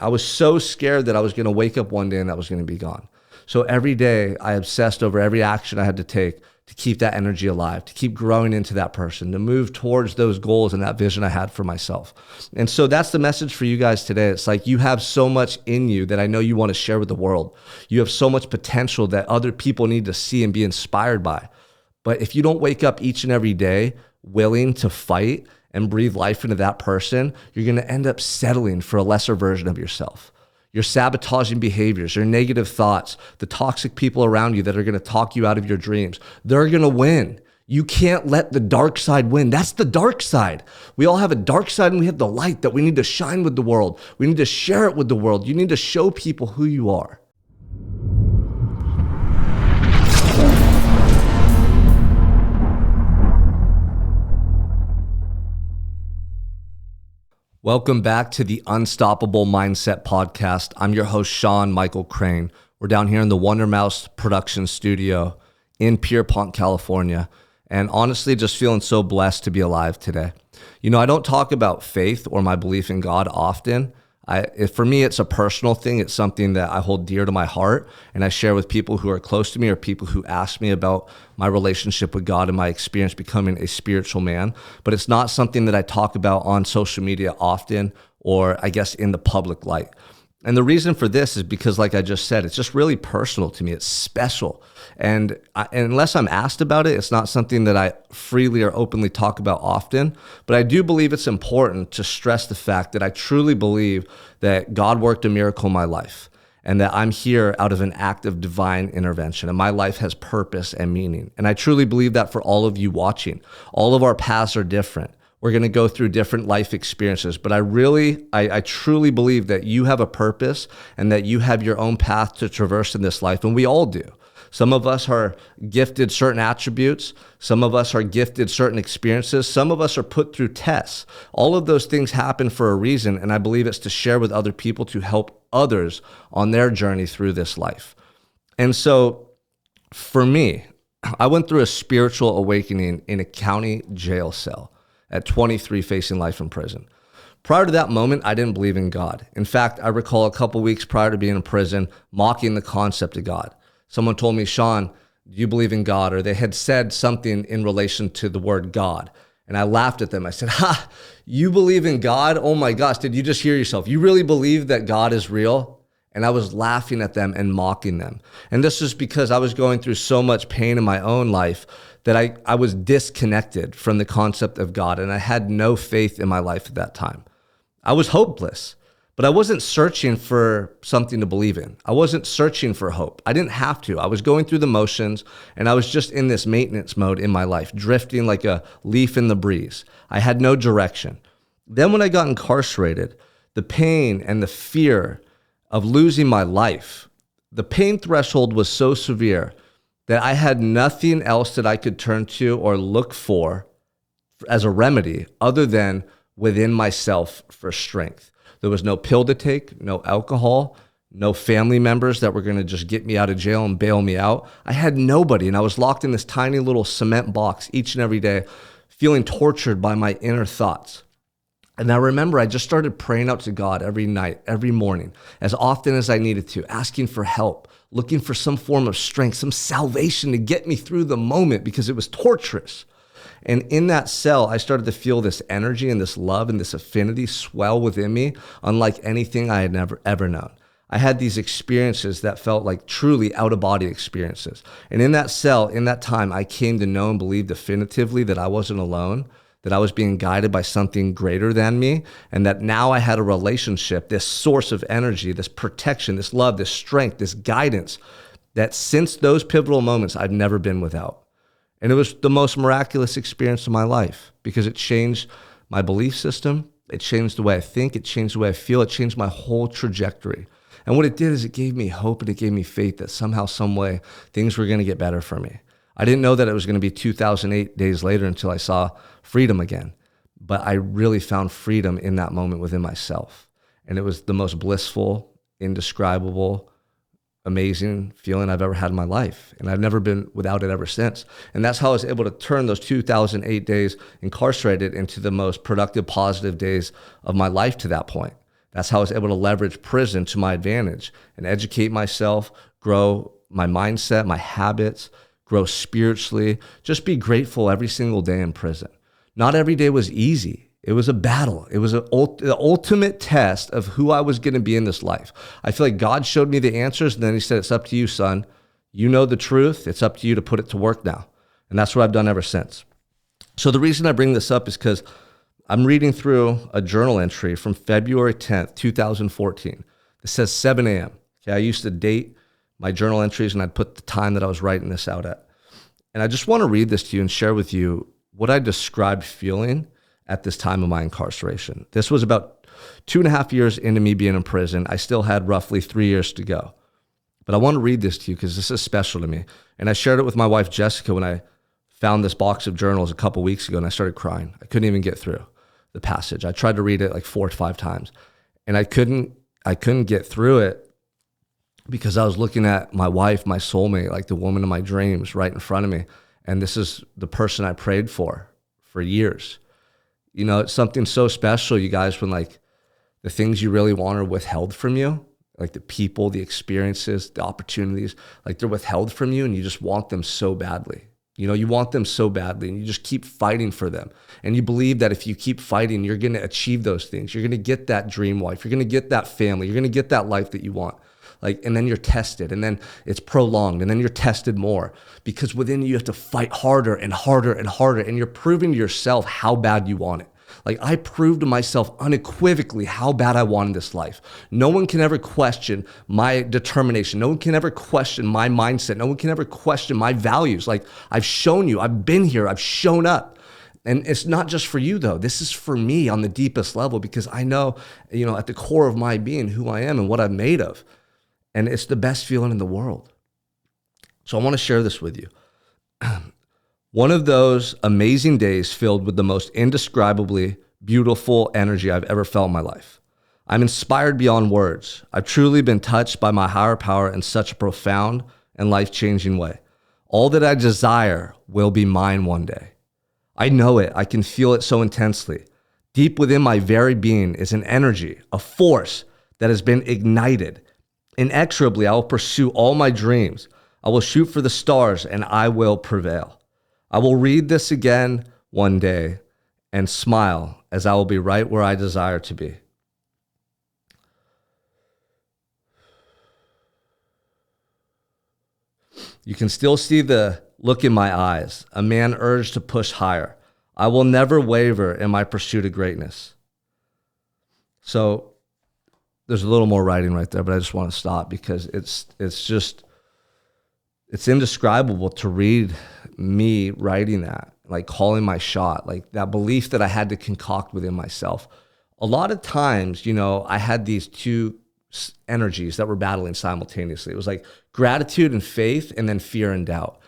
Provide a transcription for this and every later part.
I was so scared that I was going to wake up one day and that was going to be gone. So every day I obsessed over every action I had to take to keep that energy alive, to keep growing into that person, to move towards those goals and that vision I had for myself. And so that's the message for you guys today. It's like you have so much in you that I know you want to share with the world. You have so much potential that other people need to see and be inspired by. But if you don't wake up each and every day willing to fight and breathe life into that person, you're going to end up settling for a lesser version of yourself. Your sabotaging behaviors, your negative thoughts, the toxic people around you that are going to talk you out of your dreams, they're going to win. You can't let the dark side win. That's the dark side. We all have a dark side and we have the light that we need to shine with the world. We need to share it with the world. You need to show people who you are. Welcome back to the Unstoppable Mindset Podcast. I'm your host, Sean Michael Crane. We're down here in the Wonder Mouse production studio in Pierpont, California. And honestly, just feeling so blessed to be alive today. You know, I don't talk about faith or my belief in God often. For me, it's a personal thing. It's something that I hold dear to my heart, and I share with people who are close to me or people who ask me about my relationship with God and my experience becoming a spiritual man. But it's not something that I talk about on social media often, or I guess in the public light. And the reason for this is because, like I just said, it's just really personal to me. It's special. And unless I'm asked about it, it's not something that I freely or openly talk about often. But I do believe it's important to stress the fact that I truly believe that God worked a miracle in my life and that I'm here out of an act of divine intervention and my life has purpose and meaning. And I truly believe that for all of you watching. All of our paths are different. We're going to go through different life experiences, but I truly believe that you have a purpose and that you have your own path to traverse in this life, and we all do. Some of us are gifted certain attributes. Some of us are gifted certain experiences. Some of us are put through tests. All of those things happen for a reason, and I believe it's to share with other people to help others on their journey through this life. And so for me, I went through a spiritual awakening in a county jail cell at 23, facing life in prison. Prior to that moment, I didn't believe in God. In fact, I recall a couple weeks prior to being in prison, mocking the concept of God. Someone told me, Sean, do you believe in God? Or they had said something in relation to the word God. And I laughed at them. I said, you believe in God? Oh my gosh, did you just hear yourself? You really believe that God is real? And I was laughing at them and mocking them. And this is because I was going through so much pain in my own life that I was disconnected from the concept of God, and I had no faith in my life at that time. I was hopeless, but I wasn't searching for something to believe in. I wasn't searching for hope. I didn't have to. I was going through the motions, and I was just in this maintenance mode in my life, drifting like a leaf in the breeze. I had no direction. Then when I got incarcerated, the pain and the fear of losing my life, the pain threshold was so severe that I had nothing else that I could turn to or look for as a remedy other than within myself for strength. There was no pill to take, no alcohol, no family members that were going to just get me out of jail and bail me out. I had nobody, and I was locked in this tiny little cement box each and every day, feeling tortured by my inner thoughts. And I remember I just started praying out to God every night, every morning, as often as I needed to, asking for help, looking for some form of strength, some salvation to get me through the moment because it was torturous. And in that cell, I started to feel this energy and this love and this affinity swell within me, unlike anything I had ever known. I had these experiences that felt like truly out-of-body experiences. And in that cell, in that time, I came to know and believe definitively that I wasn't alone, that I was being guided by something greater than me, and that now I had a relationship, this source of energy, this protection, this love, this strength, this guidance, that since those pivotal moments, I've never been without. And it was the most miraculous experience of my life because it changed my belief system, it changed the way I think, it changed the way I feel, it changed my whole trajectory. And what it did is it gave me hope and it gave me faith that somehow, some way, things were going to get better for me. I didn't know that it was going to be 2008 days later until I saw freedom again. But I really found freedom in that moment within myself. And it was the most blissful, indescribable, amazing feeling I've ever had in my life. And I've never been without it ever since. And that's how I was able to turn those 2008 days incarcerated into the most productive, positive days of my life to that point. That's how I was able to leverage prison to my advantage and educate myself, grow my mindset, my habits, grow spiritually, just be grateful every single day in prison. Not every day was easy. It was a battle. It was the ultimate test of who I was going to be in this life. I feel like God showed me the answers, and then he said, it's up to you, son. You know the truth. It's up to you to put it to work now. And that's what I've done ever since. So the reason I bring this up is because I'm reading through a journal entry from February 10th, 2014. It says 7 a.m. Okay, I used to date my journal entries, and I'd put the time that I was writing this out at. And I just want to read this to you and share with you what I described feeling at this time of my incarceration. This was about 2.5 years into me being in prison. I still had roughly 3 years to go. But I want to read this to you because this is special to me. And I shared it with my wife, Jessica, when I found this box of journals a couple weeks ago, and I started crying. I couldn't even get through the passage. I tried to read it like 4 or 5 times, and I couldn't get through it because I was looking at my wife, my soulmate, like the woman of my dreams right in front of me. And this is the person I prayed for years. You know, it's something so special, you guys, when like the things you really want are withheld from you, like the people, the experiences, the opportunities, like they're withheld from you and you just want them so badly. You know, you want them so badly and you just keep fighting for them. And you believe that if you keep fighting, you're going to achieve those things. You're going to get that dream wife. You're going to get that family. You're going to get that life that you want. Like, and then you're tested, and then it's prolonged, and then you're tested more because within you have to fight harder and harder and harder. And you're proving to yourself how bad you want it. Like I proved to myself unequivocally how bad I wanted this life. No one can ever question my determination. No one can ever question my mindset. No one can ever question my values. Like I've shown you, I've been here, I've shown up. And it's not just for you though. This is for me on the deepest level because I know, you know, at the core of my being who I am and what I'm made of. And it's the best feeling in the world. So I want to share this with you. One of those amazing days filled with the most indescribably beautiful energy I've ever felt in my life. I'm inspired beyond words. I've truly been touched by my higher power in such a profound and life-changing way. All that I desire will be mine one day. I know it. I can feel it so intensely. Deep within my very being is an energy, a force that has been ignited. Inexorably, I will pursue all my dreams. I will shoot for the stars and I will prevail. I will read this again one day and smile as I will be right where I desire to be. You can still see the look in my eyes, a man urged to push higher. I will never waver in my pursuit of greatness. So, there's a little more writing right there, but I just want to stop because it's indescribable to read me writing that, like calling my shot, like that belief that I had to concoct within myself. A lot of times, you know, I had these two energies that were battling simultaneously. It was like gratitude and faith and then fear and doubt.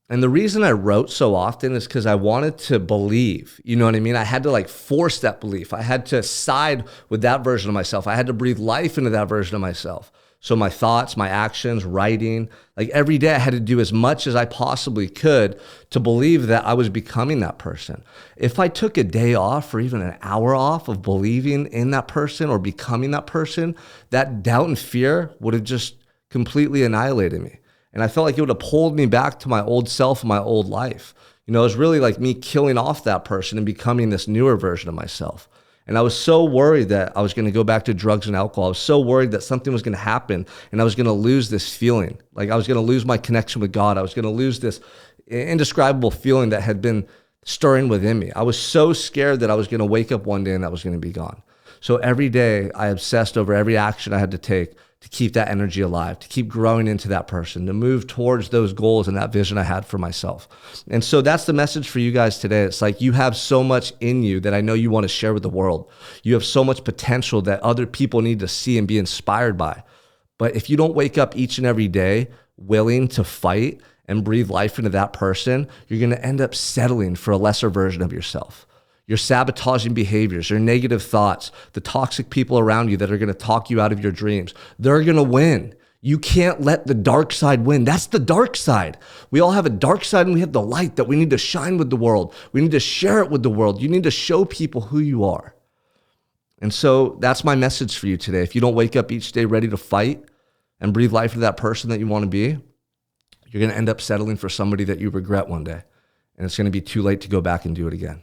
And the reason I wrote so often is because I wanted to believe, you know what I mean? I had to like force that belief. I had to side with that version of myself. I had to breathe life into that version of myself. So my thoughts, my actions, writing, like every day I had to do as much as I possibly could to believe that I was becoming that person. If I took a day off or even an hour off of believing in that person or becoming that person, that doubt and fear would have just completely annihilated me. And I felt like it would have pulled me back to my old self and my old life. You know, it was really like me killing off that person and becoming this newer version of myself. And I was so worried that I was going to go back to drugs and alcohol. I was so worried that something was going to happen and I was going to lose this feeling. Like I was going to lose my connection with God. I was going to lose this indescribable feeling that had been stirring within me. I was so scared that I was going to wake up one day and that was going to be gone. So every day I obsessed over every action I had to take to keep that energy alive, to keep growing into that person, to move towards those goals and that vision I had for myself. And so that's the message for you guys today. It's like you have so much in you that I know you want to share with the world. You have so much potential that other people need to see and be inspired by. But if you don't wake up each and every day willing to fight and breathe life into that person, you're going to end up settling for a lesser version of yourself. Your sabotaging behaviors, your negative thoughts, the toxic people around you that are going to talk you out of your dreams, they're going to win. You can't let the dark side win. That's the dark side. We all have a dark side and we have the light that we need to shine with the world. We need to share it with the world. You need to show people who you are. And so that's my message for you today. If you don't wake up each day ready to fight and breathe life into that person that you want to be, you're going to end up settling for somebody that you regret one day. And it's going to be too late to go back and do it again.